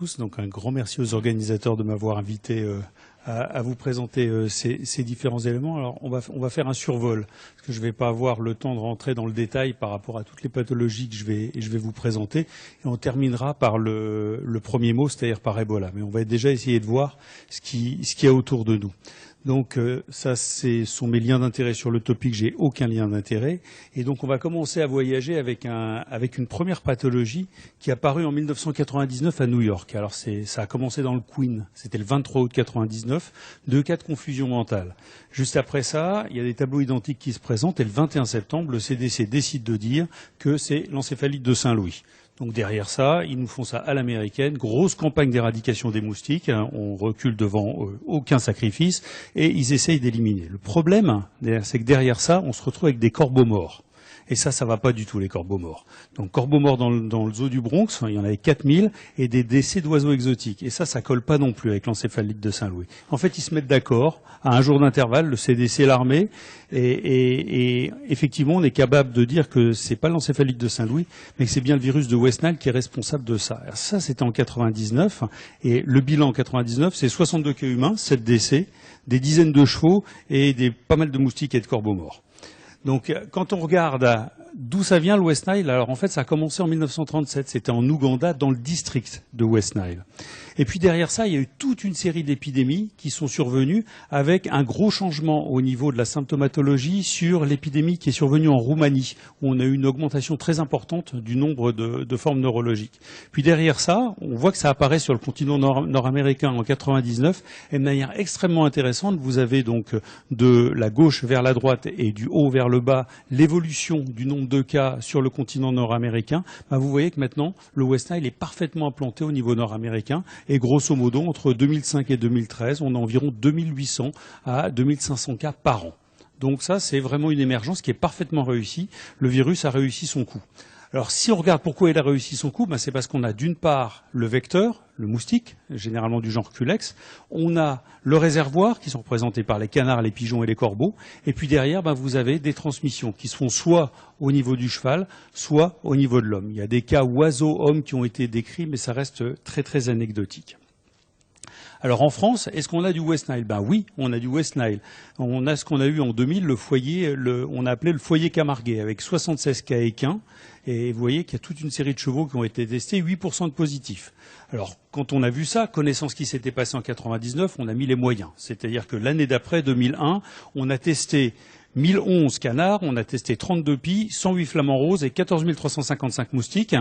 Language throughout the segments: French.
tous. Donc un grand merci aux organisateurs de m'avoir invité à vous présenter ces différents éléments. Alors on va faire un survol, parce que je ne vais pas avoir le temps de rentrer dans le détail par rapport à toutes les pathologies que je vais vous présenter. Et on terminera par le premier mot, c'est-à-dire par Ebola. Mais on va déjà essayer de voir ce qu'il y a autour de nous. Donc ça, ce sont mes liens d'intérêt sur le topic. J'ai aucun lien d'intérêt. Et donc on va commencer à voyager avec une première pathologie qui est apparue en 1999 à New York. Alors ça a commencé dans le Queen. C'était le 23 août 99. 2 cas de confusion mentale. Juste après ça, il y a des tableaux identiques qui se présentent. Et le 21 septembre, le CDC décide de dire que c'est l'encéphalite de Saint-Louis. Donc derrière ça, ils nous font ça à l'américaine, grosse campagne d'éradication des moustiques, hein, on recule devant aucun sacrifice, et ils essayent d'éliminer. Le problème, c'est que derrière ça, on se retrouve avec des corbeaux morts. Et ça va pas du tout, les corbeaux morts. Donc corbeaux morts dans le zoo du Bronx, il y en avait 4000, et des décès d'oiseaux exotiques. Et ça colle pas non plus avec l'encéphalite de Saint-Louis. En fait, ils se mettent d'accord, à un jour d'intervalle, le CDC, l'armée, et effectivement, on est capable de dire que c'est pas l'encéphalite de Saint-Louis, mais que c'est bien le virus de West Nile qui est responsable de ça. Alors ça, c'était en 99, et le bilan en 99, c'est 62 cas humains, 7 décès, des dizaines de chevaux, et pas mal de moustiques et de corbeaux morts. Donc, quand on regarde d'où ça vient le West Nile, alors en fait, ça a commencé en 1937. C'était en Ouganda, dans le district de West Nile. Et puis derrière ça, il y a eu toute une série d'épidémies qui sont survenues avec un gros changement au niveau de la symptomatologie sur l'épidémie qui est survenue en Roumanie, où on a eu une augmentation très importante du nombre de formes neurologiques. Puis derrière ça, on voit que ça apparaît sur le continent nord-américain en 99, et de manière extrêmement intéressante, vous avez donc de la gauche vers la droite et du haut vers le bas l'évolution du nombre de cas sur le continent nord-américain. Vous voyez que maintenant, le West Nile est parfaitement implanté au niveau nord-américain. Et grosso modo, entre 2005 et 2013, on a environ 2800 à 2500 cas par an. Donc ça, c'est vraiment une émergence qui est parfaitement réussie. Le virus a réussi son coup. Alors si on regarde pourquoi il a réussi son coup, c'est parce qu'on a d'une part le vecteur, le moustique, généralement du genre Culex, on a le réservoir qui sont représentés par les canards, les pigeons et les corbeaux, et puis derrière vous avez des transmissions qui se font soit au niveau du cheval, soit au niveau de l'homme. Il y a des cas oiseaux-hommes qui ont été décrits, mais ça reste très très anecdotique. Alors en France, est-ce qu'on a du West Nile? Oui, on a du West Nile. On a ce qu'on a eu en 2000, on a appelé le foyer Camarguais, avec 76 cas équins. Et vous voyez qu'il y a toute une série de chevaux qui ont été testés, 8% de positifs. Alors, quand on a vu ça, connaissant ce qui s'était passé en 99, on a mis les moyens. C'est-à-dire que l'année d'après, 2001, on a testé 1011 canards, on a testé 32 pies, 108 flamants roses et 14 355 moustiques.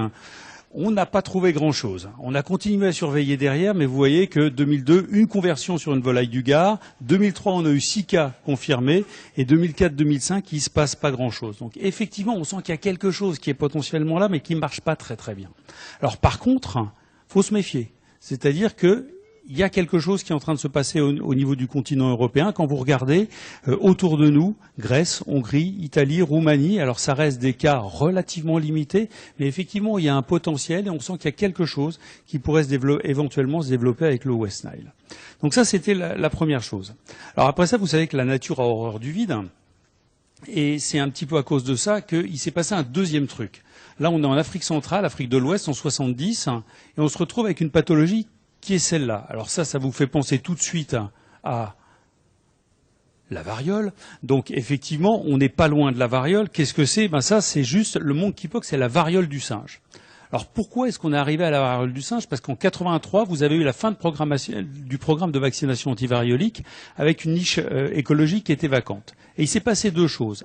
On n'a pas trouvé grand-chose. On a continué à surveiller derrière, mais vous voyez que 2002, une conversion sur une volaille du Gard. 2003, on a eu 6 cas confirmés. Et 2004-2005, il ne se passe pas grand-chose. Donc effectivement, on sent qu'il y a quelque chose qui est potentiellement là, mais qui ne marche pas très très bien. Alors par contre, faut se méfier. C'est-à-dire que il y a quelque chose qui est en train de se passer au niveau du continent européen. Quand vous regardez autour de nous, Grèce, Hongrie, Italie, Roumanie, alors ça reste des cas relativement limités, mais effectivement, il y a un potentiel et on sent qu'il y a quelque chose qui pourrait éventuellement se développer avec le West Nile. Donc ça, c'était la première chose. Alors après ça, vous savez que la nature a horreur du vide, et c'est un petit peu à cause de ça qu'il s'est passé un deuxième truc. Là, on est en Afrique centrale, Afrique de l'Ouest, en 70, et on se retrouve avec une pathologie qui est celle-là. Alors ça vous fait penser tout de suite à la variole. Donc effectivement, on n'est pas loin de la variole. Qu'est-ce que c'est? Ça, c'est juste le monkeypox, c'est la variole du singe. Alors pourquoi est-ce qu'on est arrivé à la variole du singe? Parce qu'en 83, vous avez eu la fin du programme de vaccination antivariolique avec une niche écologique qui était vacante. Et il s'est passé deux choses.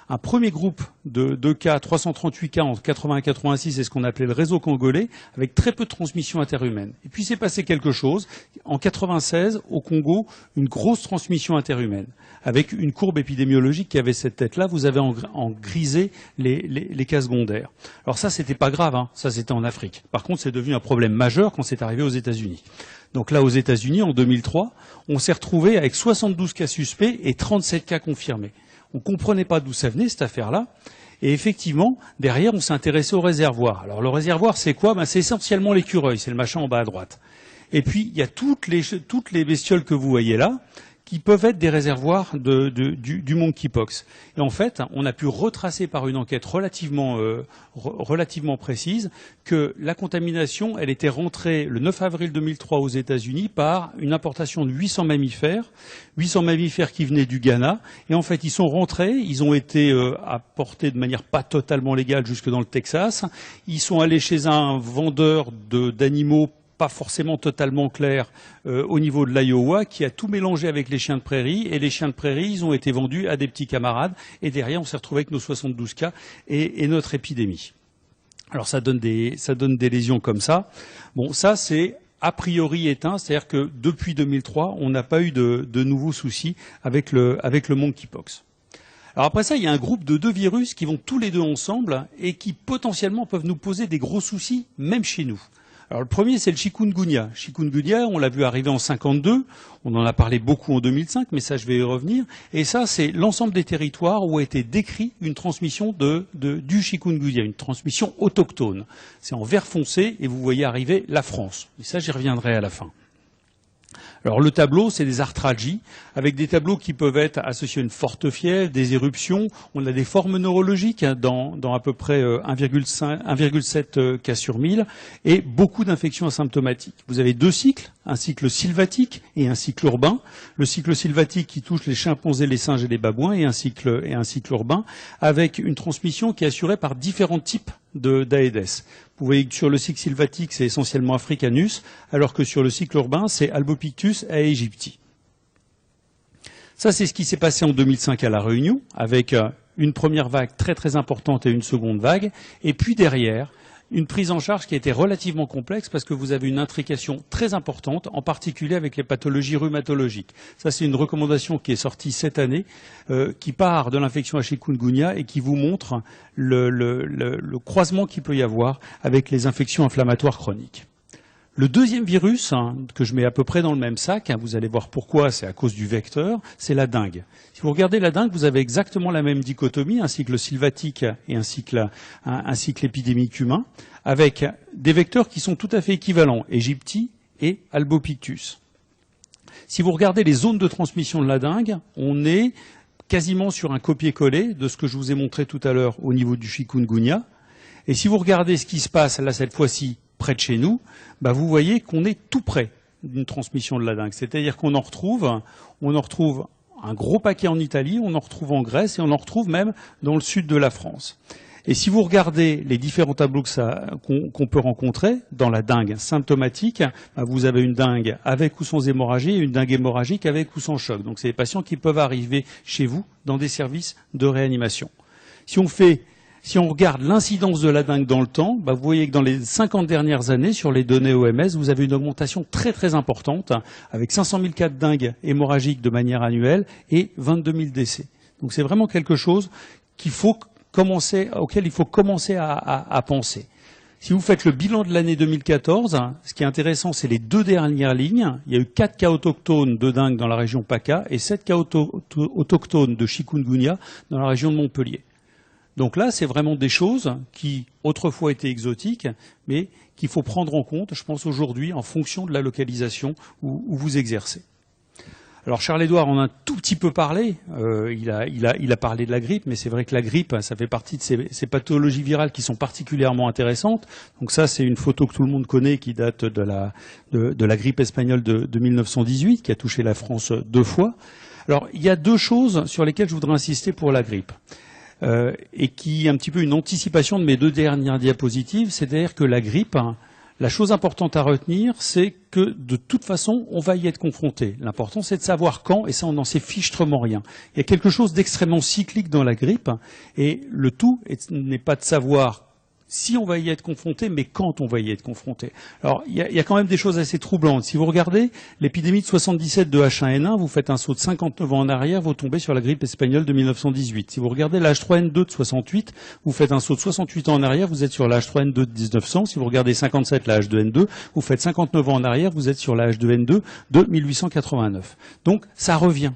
Un premier groupe de cas, 338 cas en 80-86, c'est ce qu'on appelait le réseau congolais, avec très peu de transmission interhumaine. Et puis il s'est passé quelque chose. En 96, au Congo, une grosse transmission interhumaine, avec une courbe épidémiologique qui avait cette tête-là. Vous avez en grisé les cas secondaires. Alors ça, c'était pas grave, ça c'était en Afrique. Par contre, c'est devenu un problème majeur quand c'est arrivé aux États-Unis. Donc là, aux États-Unis, en 2003, on s'est retrouvé avec 72 cas suspects et 37 cas confirmés. On ne comprenait pas d'où ça venait, cette affaire-là. Et effectivement, derrière, on s'est intéressé au réservoir. Alors le réservoir, c'est quoi? C'est essentiellement l'écureuil, c'est le machin en bas à droite. Et puis, il y a toutes les bestioles que vous voyez là, qui peuvent être des réservoirs du monkeypox. Et en fait, on a pu retracer par une enquête relativement précise que la contamination, elle était rentrée le 9 avril 2003 aux États-Unis par une importation de 800 mammifères qui venaient du Ghana. Et en fait, ils sont rentrés, ils ont été apportés de manière pas totalement légale jusque dans le Texas. Ils sont allés chez un vendeur d'animaux pas forcément totalement clair au niveau de l'Iowa, qui a tout mélangé avec les chiens de prairie, et les chiens de prairie, ils ont été vendus à des petits camarades, et derrière, on s'est retrouvé avec nos 72 cas et notre épidémie. Alors ça donne des lésions comme ça. Bon, ça c'est a priori éteint, c'est-à-dire que depuis 2003, on n'a pas eu de nouveaux soucis avec le monkeypox. Alors après ça, il y a un groupe de 2 virus qui vont tous les deux ensemble et qui potentiellement peuvent nous poser des gros soucis, même chez nous. Alors le premier, c'est le chikungunya. Chikungunya, on l'a vu arriver en 52, on en a parlé beaucoup en 2005, mais ça je vais y revenir. Et ça, c'est l'ensemble des territoires où a été décrit une transmission du chikungunya, une transmission autochtone. C'est en vert foncé et vous voyez arriver la France. Et ça, j'y reviendrai à la fin. Alors le tableau, c'est des arthralgies, avec des tableaux qui peuvent être associés à une forte fièvre, des éruptions. On a des formes neurologiques dans à peu près 1,7 cas sur 1000 et beaucoup d'infections asymptomatiques. Vous avez 2 cycles, un cycle sylvatique et un cycle urbain. Le cycle sylvatique qui touche les chimpanzés, les singes et les babouins et un cycle urbain avec une transmission qui est assurée par différents types d'Aedes. Vous voyez que sur le cycle sylvatique, c'est essentiellement Africanus, alors que sur le cycle urbain, c'est Albopictus aegypti. Ça, c'est ce qui s'est passé en 2005 à La Réunion, avec une première vague très très importante et une seconde vague, et puis derrière, une prise en charge qui a été relativement complexe parce que vous avez une intrication très importante, en particulier avec les pathologies rhumatologiques. Ça, c'est une recommandation qui est sortie cette année, qui part de l'infection à chikungunya et qui vous montre le croisement qu'il peut y avoir avec les infections inflammatoires chroniques. Le deuxième virus, que je mets à peu près dans le même sac, vous allez voir pourquoi, c'est à cause du vecteur, c'est la dengue. Si vous regardez la dengue, vous avez exactement la même dichotomie, un cycle sylvatique et un cycle épidémique humain, avec des vecteurs qui sont tout à fait équivalents, Aegypti et Albopictus. Si vous regardez les zones de transmission de la dengue, on est quasiment sur un copier-coller de ce que je vous ai montré tout à l'heure au niveau du chikungunya. Et si vous regardez ce qui se passe, là, cette fois-ci, près de chez nous, vous voyez qu'on est tout près d'une transmission de la dengue. C'est-à-dire qu'on en retrouve un gros paquet en Italie, on en retrouve en Grèce et on en retrouve même dans le sud de la France. Et si vous regardez les différents tableaux qu'on peut rencontrer dans la dengue symptomatique, vous avez une dengue avec ou sans hémorragie et une dengue hémorragique avec ou sans choc. Donc c'est des patients qui peuvent arriver chez vous dans des services de réanimation. Si on regarde l'incidence de la dengue dans le temps, vous voyez que dans les 50 dernières années, sur les données OMS, vous avez une augmentation très très importante, avec 500 000 cas de dengue hémorragique de manière annuelle et 22 000 décès. Donc c'est vraiment quelque chose auquel il faut commencer à penser. Si vous faites le bilan de l'année 2014, ce qui est intéressant, c'est les 2 dernières lignes. Il y a eu 4 cas autochtones de dengue dans la région PACA et 7 cas autochtones de chikungunya dans la région de Montpellier. Donc là, c'est vraiment des choses qui, autrefois, étaient exotiques, mais qu'il faut prendre en compte, je pense, aujourd'hui, en fonction de la localisation où vous exercez. Alors, Charles-Édouard en a un tout petit peu parlé. Il a parlé de la grippe, mais c'est vrai que la grippe, ça fait partie de ces pathologies virales qui sont particulièrement intéressantes. Donc ça, c'est une photo que tout le monde connaît qui date de la grippe espagnole de 1918, qui a touché la France 2 fois. Alors, il y a 2 choses sur lesquelles je voudrais insister pour la grippe. Et qui est un petit peu une anticipation de mes 2 dernières diapositives, c'est-à-dire que la grippe, la chose importante à retenir, c'est que de toute façon, on va y être confronté. L'important, c'est de savoir quand, et ça, on n'en sait fichtrement rien. Il y a quelque chose d'extrêmement cyclique dans la grippe, et le tout n'est pas de savoir si on va y être confronté, mais quand on va y être confronté. Alors, il y a quand même des choses assez troublantes. Si vous regardez l'épidémie de 77 de H1N1, vous faites un saut de 59 ans en arrière, vous tombez sur la grippe espagnole de 1918. Si vous regardez la H3N2 de 68, vous faites un saut de 68 ans en arrière, vous êtes sur la H3N2 de 1900. Si vous regardez 57, la H2N2, vous faites 59 ans en arrière, vous êtes sur la H2N2 de 1889. Donc, ça revient.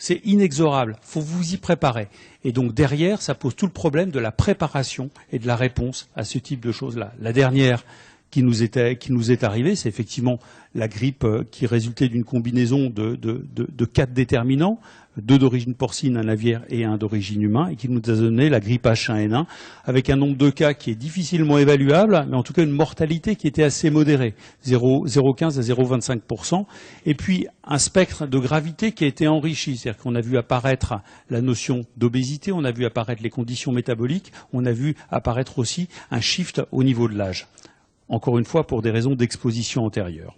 C'est inexorable, il faut vous y préparer. Et donc derrière, ça pose tout le problème de la préparation et de la réponse à ce type de choses-là. La dernière, qui nous est arrivé, c'est effectivement la grippe qui résultait d'une combinaison de 4 déterminants, 2 d'origine porcine, un aviaire et un d'origine humaine, et qui nous a donné la grippe H1N1, avec un nombre de cas qui est difficilement évaluable, mais en tout cas une mortalité qui était assez modérée, 0,15 à 0,25%, et puis un spectre de gravité qui a été enrichi, c'est-à-dire qu'on a vu apparaître la notion d'obésité, on a vu apparaître les conditions métaboliques, on a vu apparaître aussi un shift au niveau de l'âge. Encore une fois, pour des raisons d'exposition antérieure.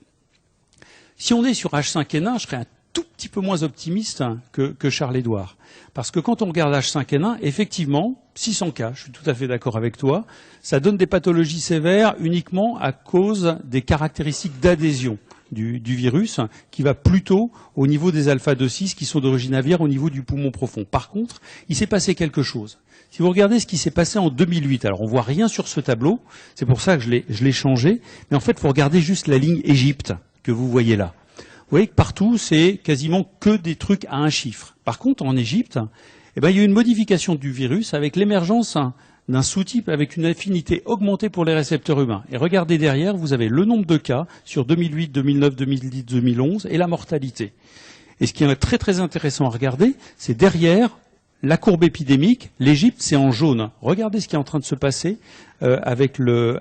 Si on est sur H5N1, je serais un tout petit peu moins optimiste que Charles-Édouard. Parce que quand on regarde H5N1, effectivement, 600 cas, je suis tout à fait d'accord avec toi, ça donne des pathologies sévères uniquement à cause des caractéristiques d'adhésion du virus, qui va plutôt au niveau des alpha-2,6 qui sont d'origine aviaire au niveau du poumon profond. Par contre, il s'est passé quelque chose. Si vous regardez ce qui s'est passé en 2008, alors on voit rien sur ce tableau, c'est pour ça que je l'ai changé, mais en fait, il faut regarder juste la ligne Égypte que vous voyez là. Vous voyez que partout, c'est quasiment que des trucs à un chiffre. Par contre, en Égypte, il y a eu une modification du virus avec l'émergence d'un sous-type avec une affinité augmentée pour les récepteurs humains. Et regardez derrière, vous avez le nombre de cas sur 2008, 2009, 2010, 2011 et la mortalité. Et ce qui est très très intéressant à regarder, c'est derrière la courbe épidémique, l'Égypte, c'est en jaune. Regardez ce qui est en train de se passer avec le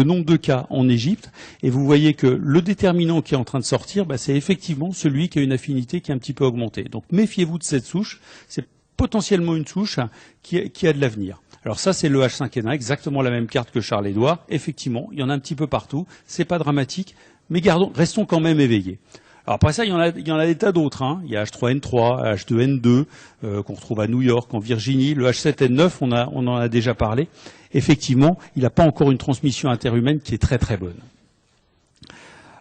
nombre de cas en Égypte. Et vous voyez que le déterminant qui est en train de sortir, c'est effectivement celui qui a une affinité qui est un petit peu augmentée. Donc méfiez-vous de cette souche. C'est potentiellement une souche qui a de l'avenir. Alors ça, c'est le H5N1, exactement la même carte que Charles-Édouard. Effectivement, il y en a un petit peu partout. C'est pas dramatique, mais restons quand même éveillés. Alors après ça, il y en a des tas d'autres. Il y a H3N3, H2N2 qu'on retrouve à New York, en Virginie. Le H7N9, on en a déjà parlé. Effectivement, il n'a pas encore une transmission interhumaine qui est très très bonne.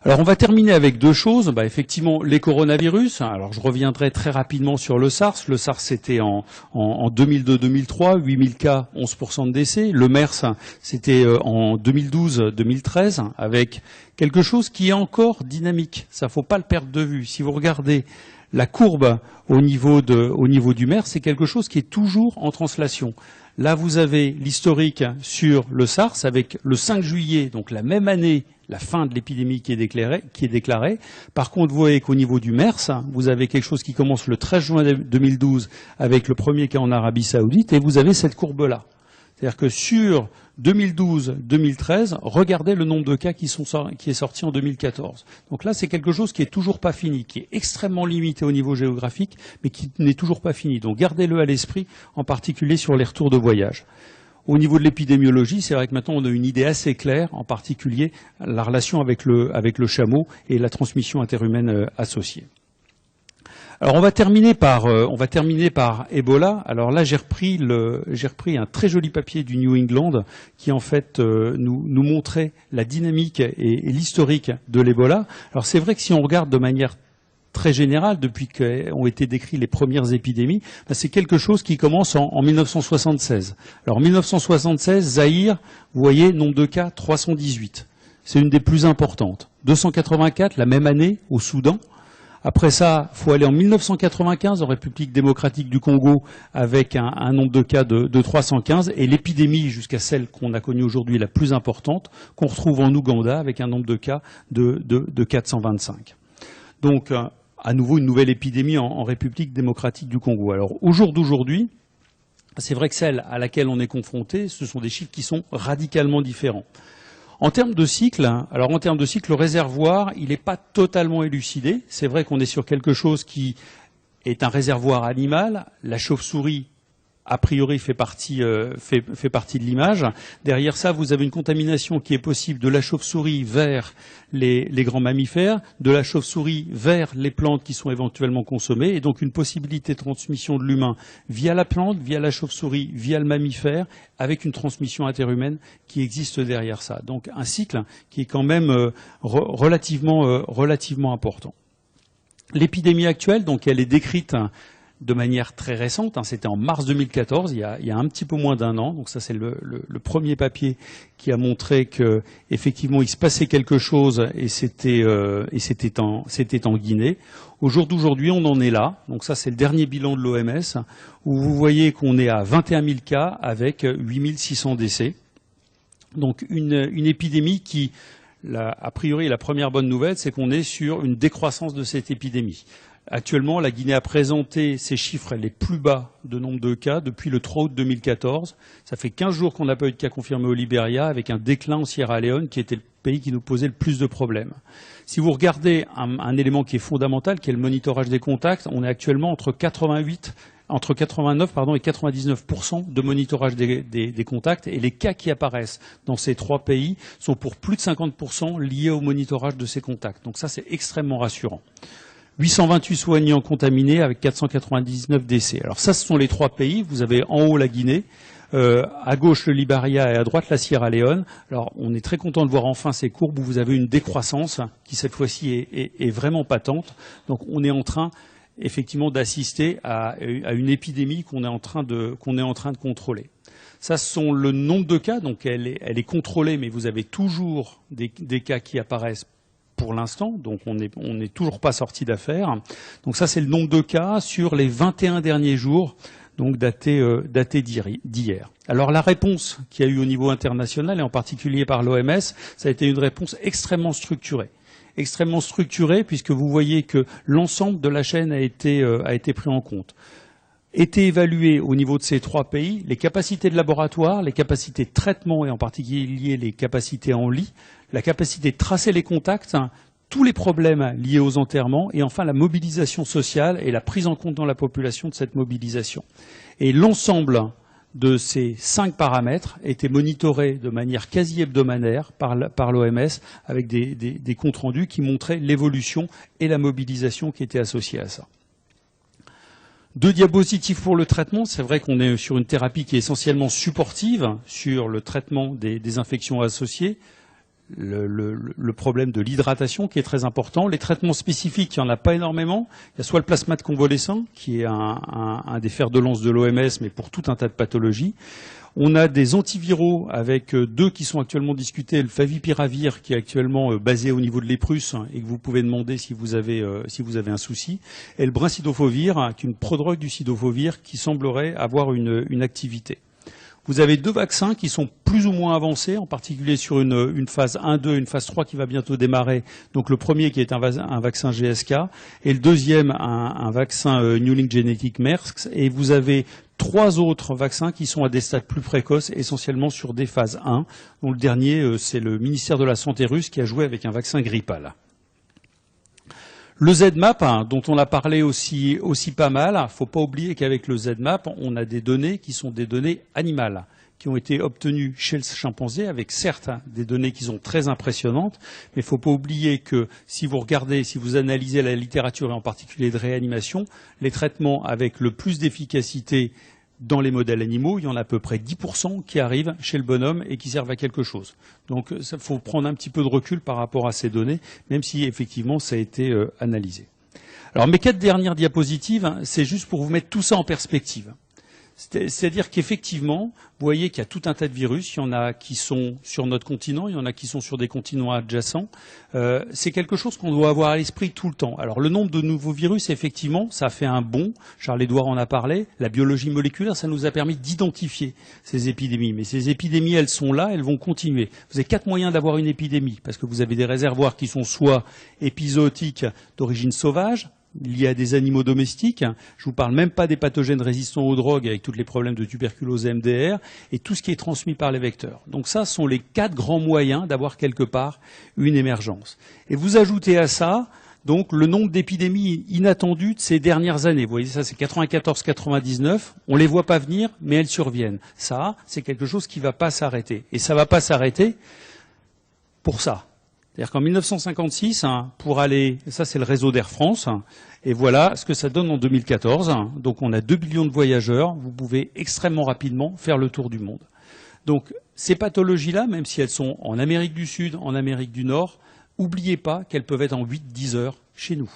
Alors on va terminer avec deux choses. Effectivement, les coronavirus. Alors je reviendrai très rapidement sur le SARS. Le SARS, c'était en 2002-2003, 8000 cas, 11% de décès. Le MERS, c'était en 2012-2013, avec quelque chose qui est encore dynamique. Ça, faut pas le perdre de vue. Si vous regardez la courbe au niveau du MERS, c'est quelque chose qui est toujours en translation. Là, vous avez l'historique sur le SARS avec le 5 juillet, donc la même année, la fin de l'épidémie qui est déclarée. Par contre, vous voyez qu'au niveau du MERS, vous avez quelque chose qui commence le 13 juin 2012 avec le premier cas en Arabie Saoudite et vous avez cette courbe-là. C'est-à-dire que sur 2012-2013, regardez le nombre de cas qui est sorti en 2014. Donc là, c'est quelque chose qui est toujours pas fini, qui est extrêmement limité au niveau géographique, mais qui n'est toujours pas fini. Donc gardez-le à l'esprit, en particulier sur les retours de voyage. Au niveau de l'épidémiologie, c'est vrai que maintenant on a une idée assez claire, en particulier la relation avec le chameau et la transmission interhumaine associée. Alors on va terminer par Ebola. Alors là j'ai repris un très joli papier du New England qui en fait nous montrait la dynamique et l'historique de l'Ebola. Alors c'est vrai que si on regarde de manière très générale, depuis qu'ont été décrites les premières épidémies, c'est quelque chose qui commence en 1976. Alors en 1976, Zaïre, vous voyez, nombre de cas 318. C'est une des plus importantes. 284 la même année au Soudan. Après ça, il faut aller en 1995 en République démocratique du Congo avec un nombre de cas de 315 et l'épidémie jusqu'à celle qu'on a connue aujourd'hui la plus importante qu'on retrouve en Ouganda avec un nombre de cas de 425. Donc à nouveau une nouvelle épidémie en République démocratique du Congo. Alors au jour d'aujourd'hui, c'est vrai que celle à laquelle on est confronté, ce sont des chiffres qui sont radicalement différents. En termes de cycle, le réservoir, il n'est pas totalement élucidé. C'est vrai qu'on est sur quelque chose qui est un réservoir animal. La chauve-souris, a priori, fait partie de l'image. Derrière ça, vous avez une contamination qui est possible de la chauve-souris vers les grands mammifères, de la chauve-souris vers les plantes qui sont éventuellement consommées, et donc une possibilité de transmission de l'humain via la plante, via la chauve-souris, via le mammifère, avec une transmission interhumaine qui existe derrière ça. Donc un cycle qui est quand même relativement important. L'épidémie actuelle, donc elle est décrite de manière très récente, c'était en mars 2014, il y a un petit peu moins d'un an, donc ça c'est le premier papier qui a montré que effectivement il se passait quelque chose et c'était en Guinée. Au jour d'aujourd'hui, on en est là, donc ça c'est le dernier bilan de l'OMS, où vous voyez qu'on est à 21 000 cas avec 8 600 décès. Donc une épidémie qui, a priori, la première bonne nouvelle, c'est qu'on est sur une décroissance de cette épidémie. Actuellement, la Guinée a présenté ses chiffres les plus bas de nombre de cas depuis le 3 août 2014. Ça fait 15 jours qu'on n'a pas eu de cas confirmés au Libéria, avec un déclin en Sierra Leone, qui était le pays qui nous posait le plus de problèmes. Si vous regardez un élément qui est fondamental, qui est le monitorage des contacts, on est actuellement entre 89 et 99% de monitorage des contacts, et les cas qui apparaissent dans ces trois pays sont pour plus de 50% liés au monitorage de ces contacts. Donc ça, c'est extrêmement rassurant. 828 soignants contaminés avec 499 décès. Alors ça, ce sont les trois pays. Vous avez en haut la Guinée, à gauche le Libéria et à droite la Sierra Leone. Alors on est très content de voir enfin ces courbes où vous avez une décroissance qui cette fois-ci est vraiment patente. Donc on est en train effectivement d'assister à une épidémie qu'on est en train de contrôler. Ça, ce sont le nombre de cas, donc elle est contrôlée, mais vous avez toujours des cas qui apparaissent pour l'instant, donc on n'est toujours pas sorti d'affaire. Donc ça, c'est le nombre de cas sur les 21 derniers jours, donc daté d'hier. Alors la réponse qu'il y a eu au niveau international, et en particulier par l'OMS, ça a été une réponse extrêmement structurée. Extrêmement structurée, puisque vous voyez que l'ensemble de la chaîne a été pris en compte. Étaient évaluées au niveau de ces trois pays les capacités de laboratoire, les capacités de traitement et en particulier les capacités en lit, la capacité de tracer les contacts, tous les problèmes liés aux enterrements et enfin la mobilisation sociale et la prise en compte dans la population de cette mobilisation. Et l'ensemble de ces 5 paramètres étaient monitorés de manière quasi hebdomadaire par l'OMS avec des comptes rendus qui montraient l'évolution et la mobilisation qui étaient associées à ça. 2 diapositives pour le traitement. C'est vrai qu'on est sur une thérapie qui est essentiellement supportive sur le traitement des infections associées. Le problème de l'hydratation qui est très important. Les traitements spécifiques, il n'y en a pas énormément. Il y a soit le plasmate convalescent, qui est un des fers de lance de l'OMS, mais pour tout un tas de pathologies. On a des antiviraux avec 2 qui sont actuellement discutés. Le favipiravir, qui est actuellement basé au niveau de l'Eprus et que vous pouvez demander si vous avez un souci. Et le brincidofovir, qui est une prodrogue du cidofovir, qui semblerait avoir une activité. Vous avez 2 vaccins qui sont plus ou moins avancés, en particulier sur une phase 1-2, une phase 3 qui va bientôt démarrer. Donc le premier qui est un vaccin GSK et le deuxième un vaccin New Link Genetic Merck. Et vous avez 3 autres vaccins qui sont à des stades plus précoces, essentiellement sur des phases 1. Donc le dernier, c'est le ministère de la Santé russe qui a joué avec un vaccin grippal. Le ZMAP, dont on a parlé aussi pas mal, il ne faut pas oublier qu'avec le ZMAP, on a des données qui sont des données animales, qui ont été obtenues chez le chimpanzé, avec certes des données qui sont très impressionnantes, mais il ne faut pas oublier que si vous regardez, si vous analysez la littérature, et en particulier de réanimation, les traitements avec le plus d'efficacité dans les modèles animaux, il y en a à peu près 10% qui arrivent chez le bonhomme et qui servent à quelque chose. Donc il faut prendre un petit peu de recul par rapport à ces données, même si effectivement ça a été analysé. Alors mes 4 dernières diapositives, c'est juste pour vous mettre tout ça en perspective. C'est-à-dire qu'effectivement, vous voyez qu'il y a tout un tas de virus, il y en a qui sont sur notre continent, il y en a qui sont sur des continents adjacents. C'est quelque chose qu'on doit avoir à l'esprit tout le temps. Alors le nombre de nouveaux virus, effectivement, ça a fait un bond. Charles-Édouard en a parlé. La biologie moléculaire, ça nous a permis d'identifier ces épidémies. Mais ces épidémies, elles sont là, elles vont continuer. Vous avez 4 moyens d'avoir une épidémie, parce que vous avez des réservoirs qui sont soit épizootiques d'origine sauvage, liés à des animaux domestiques. Je vous parle même pas des pathogènes résistants aux drogues avec tous les problèmes de tuberculose et MDR et tout ce qui est transmis par les vecteurs. Donc ça sont les 4 grands moyens d'avoir quelque part une émergence. Et vous ajoutez à ça donc le nombre d'épidémies inattendues de ces dernières années. Vous voyez ça, c'est 94-99. On les voit pas venir, mais elles surviennent. Ça, c'est quelque chose qui va pas s'arrêter. Et ça va pas s'arrêter pour ça. C'est-à-dire qu'en 1956, pour aller, ça c'est le réseau d'Air France, et voilà ce que ça donne en 2014. Donc on a 2 millions de voyageurs, vous pouvez extrêmement rapidement faire le tour du monde. Donc ces pathologies-là, même si elles sont en Amérique du Sud, en Amérique du Nord, n'oubliez pas qu'elles peuvent être en 8-10 heures chez nous.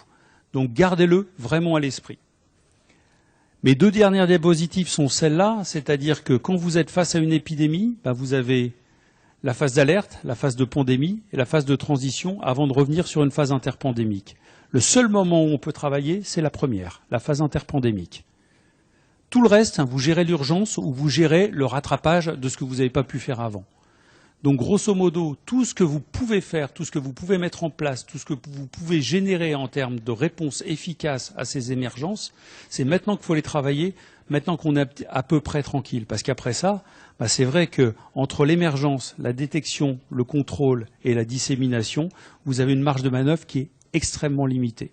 Donc gardez-le vraiment à l'esprit. Mes 2 dernières diapositives sont celles-là, c'est-à-dire que quand vous êtes face à une épidémie, vous avez la phase d'alerte, la phase de pandémie et la phase de transition avant de revenir sur une phase interpandémique. Le seul moment où on peut travailler, c'est la première, la phase interpandémique. Tout le reste, vous gérez l'urgence ou vous gérez le rattrapage de ce que vous n'avez pas pu faire avant. Donc, grosso modo, tout ce que vous pouvez faire, tout ce que vous pouvez mettre en place, tout ce que vous pouvez générer en termes de réponses efficaces à ces émergences, c'est maintenant qu'il faut les travailler, maintenant qu'on est à peu près tranquille. Parce qu'après ça, c'est vrai que entre l'émergence, la détection, le contrôle et la dissémination, vous avez une marge de manœuvre qui est extrêmement limitée.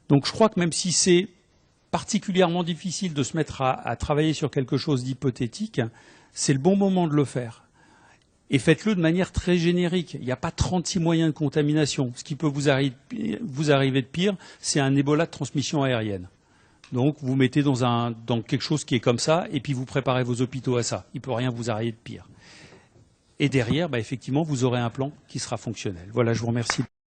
Donc, je crois que même si c'est particulièrement difficile de se mettre à travailler sur quelque chose d'hypothétique, c'est le bon moment de le faire. Et faites-le de manière très générique. Il n'y a pas 36 moyens de contamination. Ce qui peut vous arriver de pire, c'est un Ebola de transmission aérienne. Donc, vous mettez dans quelque chose qui est comme ça, et puis vous préparez vos hôpitaux à ça. Il ne peut rien vous arriver de pire. Et derrière, effectivement, vous aurez un plan qui sera fonctionnel. Voilà, je vous remercie.